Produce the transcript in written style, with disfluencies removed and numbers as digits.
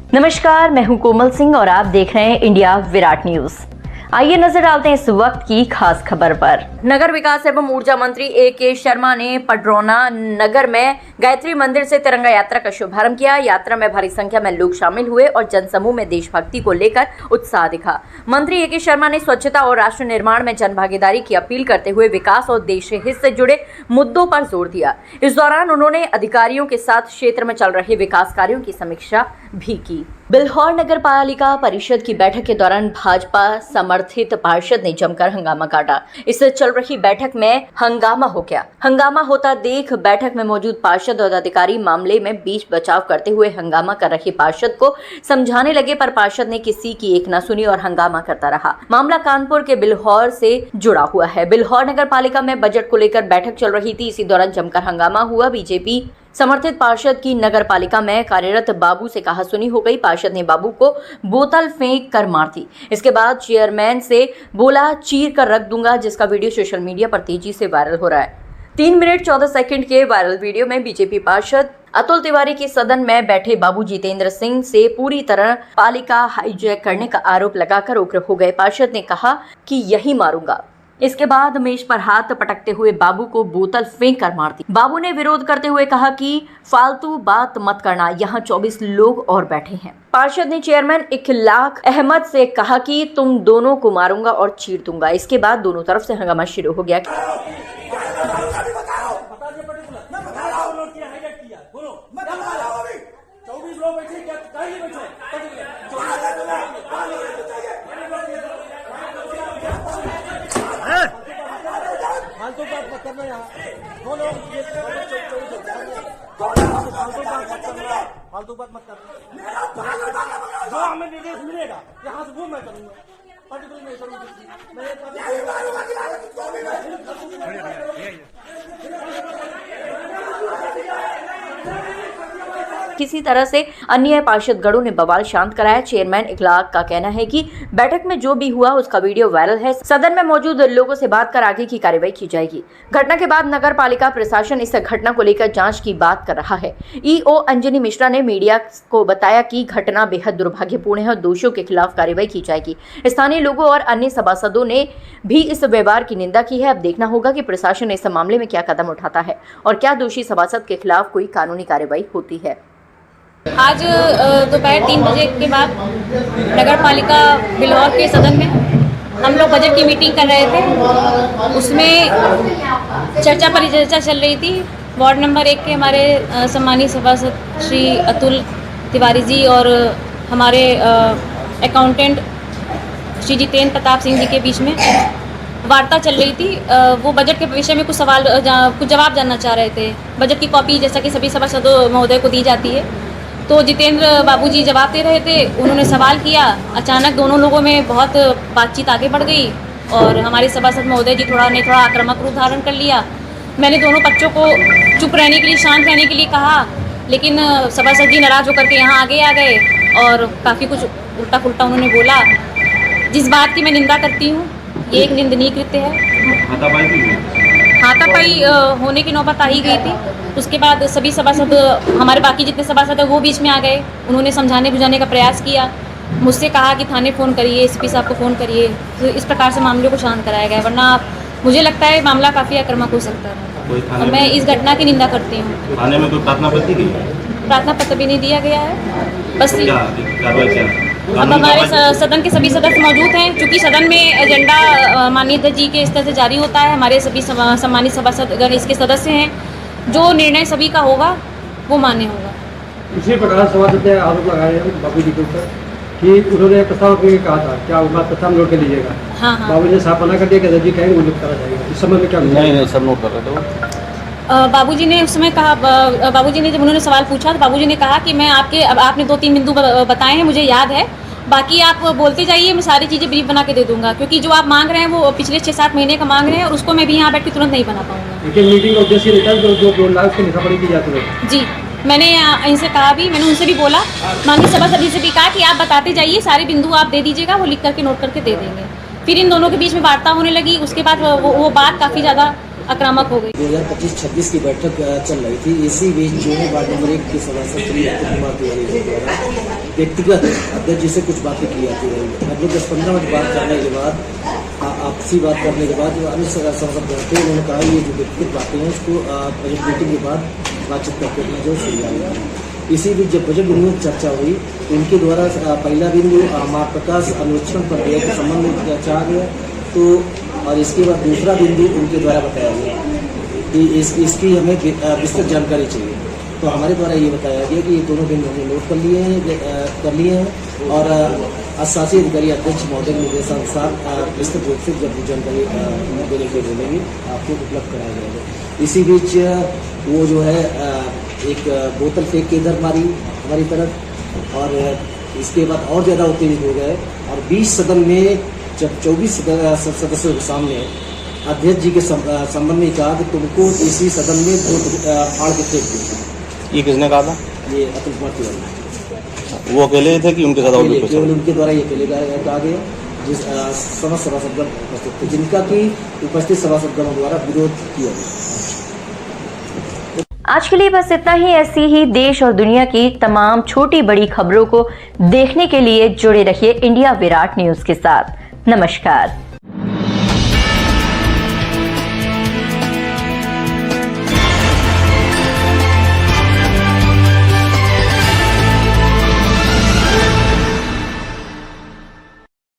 नमस्कार, मैं हूं कोमल सिंह और आप देख रहे हैं इंडिया विराट न्यूज। आइए नजर डालते हैं इस वक्त की खास खबर पर। नगर विकास एवं ऊर्जा मंत्री ए.के. शर्मा ने पडरौना नगर में गायत्री मंदिर से तिरंगा यात्रा का शुभारंभ किया। यात्रा में भारी संख्या में लोग शामिल हुए और जनसमूह में देशभक्ति को लेकर उत्साह दिखा। मंत्री ए.के. शर्मा ने स्वच्छता और राष्ट्र निर्माण में जनभागीदारी की अपील करते हुए विकास और देश हित से जुड़े मुद्दों पर जोर दिया। इस दौरान उन्होंने अधिकारियों के साथ क्षेत्र में चल रहे विकास कार्यों की समीक्षा भी की। बिल्हौर नगर पालिका परिषद की बैठक के दौरान भाजपा समर्थित पार्षद ने जमकर हंगामा काटा। इससे चल रही बैठक में हंगामा हो गया। हंगामा होता देख बैठक में मौजूद पार्षद और अधिकारी मामले में बीच बचाव करते हुए हंगामा कर रहे पार्षद को समझाने लगे, पर पार्षद ने किसी की एक न सुनी और हंगामा करता रहा। मामला कानपुर के बिल्हौर से जुड़ा हुआ है। बिल्हौर नगर पालिका में बजट को लेकर बैठक चल रही थी। इसी दौरान जमकर हंगामा हुआ। बीजेपी समर्थित पार्षद की नगर पालिका में कार्यरत बाबू से कहासुनी हो गई। पार्षद ने बाबू को बोतल फेंक कर मार दी। इसके बाद चेयरमैन से बोला चीर कर रख दूंगा, जिसका वीडियो सोशल मीडिया पर तेजी से वायरल हो रहा है। 3 मिनट 14 सेकंड के वायरल वीडियो में बीजेपी पार्षद अतुल तिवारी के सदन में बैठे बाबू जितेंद्र सिंह से पूरी तरह पालिका हाईजैक करने का आरोप लगाकर उग्र हो गए। पार्षद ने कहा कि यही मारूंगा। इसके बाद मेज पर हाथ पटकते हुए बाबू को बोतल फेंक कर मार दी। बाबू ने विरोध करते हुए कहा कि फालतू बात मत करना, यहाँ 24 लोग और बैठे हैं। पार्षद ने चेयरमैन इखलाक अहमद से कहा कि तुम दोनों को मारूंगा और चीर दूंगा। इसके बाद दोनों तरफ से हंगामा शुरू हो गया। फालतू बात मत करना, यहाँ फालतू बात मत करना। जो हमें निर्देश मिलेगा यहाँ से वो मैं करूँगा। पर्टिकुलर नहीं करूँगा। किसी तरह से अन्य पार्षदगणों ने बवाल शांत कराया। चेयरमैन इखलाक का कहना है कि बैठक में जो भी हुआ उसका वीडियो वायरल है। सदन में मौजूद लोगों से बात कर आगे की कार्रवाई की जाएगी। घटना के बाद नगर पालिका प्रशासन इस घटना को लेकर जांच की बात कर रहा है। ईओ अंजनी मिश्रा ने मीडिया को बताया कि घटना बेहद दुर्भाग्यपूर्ण है और दोषियों के खिलाफ कार्रवाई की जाएगी। स्थानीय लोगों और अन्य सभासदों ने भी इस व्यवहार की निंदा की है। अब देखना होगा कि प्रशासन इस मामले में क्या कदम उठाता है और क्या दोषी सभासद के खिलाफ कोई कानूनी कार्रवाई होती है। आज दोपहर 3 बजे के बाद नगर पालिका बिल्हौर के सदन में हम लोग बजट की मीटिंग कर रहे थे। उसमें चर्चा परिचर्चा चल रही थी। वार्ड नंबर 1 के हमारे सम्मानित सभासद श्री अतुल तिवारी जी और हमारे अकाउंटेंट श्री जितेंद्र प्रताप सिंह जी के बीच में वार्ता चल रही थी। वो बजट के विषय में कुछ जवाब जानना चाह रहे थे। बजट की कॉपी जैसा कि सभी सभासदों महोदय को दी जाती है, तो जितेंद्र बाबूजी जवाब दे रहे थे। उन्होंने सवाल किया। अचानक दोनों लोगों में बहुत बातचीत आगे बढ़ गई और हमारे सभासद महोदय जी थोड़ा आक्रामक रूप धारण कर लिया। मैंने दोनों बच्चों को चुप रहने के लिए, शांत रहने के लिए कहा, लेकिन सभासद जी नाराज होकर के यहाँ आगे आ गए और काफ़ी कुछ उल्टा पुल्टा उन्होंने बोला, जिस बात की मैं निंदा करती हूँ। ये एक निंदनीय कृत्य है। हाथापाई होने की नौबत आ ही गई थी। उसके बाद सभी सभासद, हमारे बाकी जितने सभासद हैं वो बीच में आ गए। उन्होंने समझाने बुझाने का प्रयास किया। मुझसे कहा कि थाने फ़ोन करिए, एसपी साहब को फ़ोन करिए। तो इस प्रकार से मामले को शांत कराया गया, वरना मुझे लगता है मामला काफ़ी आक्रामक हो सकता है और मैं इस घटना की निंदा करती हूँ। थाने में कोई प्रार्थना पत्र दी? प्रार्थना पत्र भी नहीं दिया गया है। बस अब हमारे सदन के सभी सदस्य मौजूद हैं। चूँकि सदन में एजेंडा माननीय अध्यक्ष जी के स्तर से जारी होता है। हमारे सभी सम्मानित सभासदगण इसके सदस्य हैं। जो निर्णय सभी का होगा वो मान्य होगा। इसी प्रकार सभासद ने आरोप लगाए हैं बाबू जी के ऊपर कि उन्होंने प्रस्ताव के लिए कहा था, क्या वो बात प्रस्ताव नोट कर लीजिएगा। हाँ। बाबू ने साफ मना कर दिया कि जी कहेंगे वो नोट करा जाएगा। इस समय में क्या नहीं सब नोट कर रहे थे। बाबूजी ने उस समय कहा, बाबूजी ने जब उन्होंने सवाल पूछा तो बाबूजी ने कहा कि मैं आपने 2-3 बिंदु बताए हैं, मुझे याद है, बाकी आप बोलते जाइए, मैं सारी चीज़ें ब्रीफ बना के दे दूंगा। क्योंकि जो आप मांग रहे हैं वो पिछले 6-7 महीने का मांग रहे हैं और उसको मैं भी यहाँ बैठ के तुरंत नहीं बना पाऊंगा। लेकिन मीटिंग का उद्देश्य रहता है जो बोल रहा है उसको लिखा पढ़ी की जाती है। जी, मैंने इनसे कहा भी, मैंने उनसे भी बोला, माननीय सभासद जी से भी कहा कि आप बताते जाइए, सारे बिंदु आप दे दीजिएगा, वो लिख करके नोट करके दे देंगे। फिर इन दोनों के बीच में वार्ता होने लगी। उसके बाद वो बात काफ़ी ज़्यादा आक्रामक हो गई। 2025-26 की बैठक चल रही थी। इसी बीच जो है वार्ड नंबर 1 के सदस्य श्री अतुल कुमार तिवारी जी द्वारा व्यक्तिगत अध्यक्ष जी से कुछ बातें की जाती है। लगभग 10-15 मिनट बात करने के बाद, आपसी बात करने के बाद जो अन्य सांसद थे उन्होंने कहा ये जो व्यक्तिगत बातें हैं उसको बजट मीटिंग के बाद बातचीत करके अपना जो सुलझाएगा। इसी बीच जब बजट बिंदुओं की चर्चा हुई उनके द्वारा पहला बिंदु मार्ग प्रकाश अनुरक्षण पर व्यय के संबंध में चर्चा गया, तो और इसके बाद दूसरा बिंदु उनके द्वारा बताया गया कि इसकी हमें विस्तृत जानकारी चाहिए। तो हमारे द्वारा ये बताया गया कि ये दोनों बिंदु हमने नोट कर लिए हैं और शासी अधिकारी अध्यक्ष महोदय के निर्देशानुसार विस्तृत रूप से जब जानकारी देने के बोलेंगे आपको उपलब्ध कराया जाएगा। इसी बीच वो जो है एक बोतल फेंक के इधर मारी हमारी तरफ और इसके बाद और ज़्यादा उत्तेजित हो गए और 20 सदन में जब 24 सदस्यों के सामने अध्यक्ष जी के संबंध में कहा कि तुमको इसी सदन में फाड़ के फेंक दिया। ये किसने कहा था? ये अतुल कुमार तिवारी। वो अकेले थे कि उनके साथ और भी कुछ? केवल उनके द्वारा ये अकेले कहा गया जिस समस्त सभासदगण उपस्थित थे, जिनका की उपस्थित सभासदगणों द्वारा विरोध किया गया। आज के लिए बस इतना ही। ऐसी ही देश और दुनिया की तमाम छोटी बड़ी खबरों को देखने के लिए जुड़े रहिए इंडिया विराट न्यूज के साथ। नमस्कार।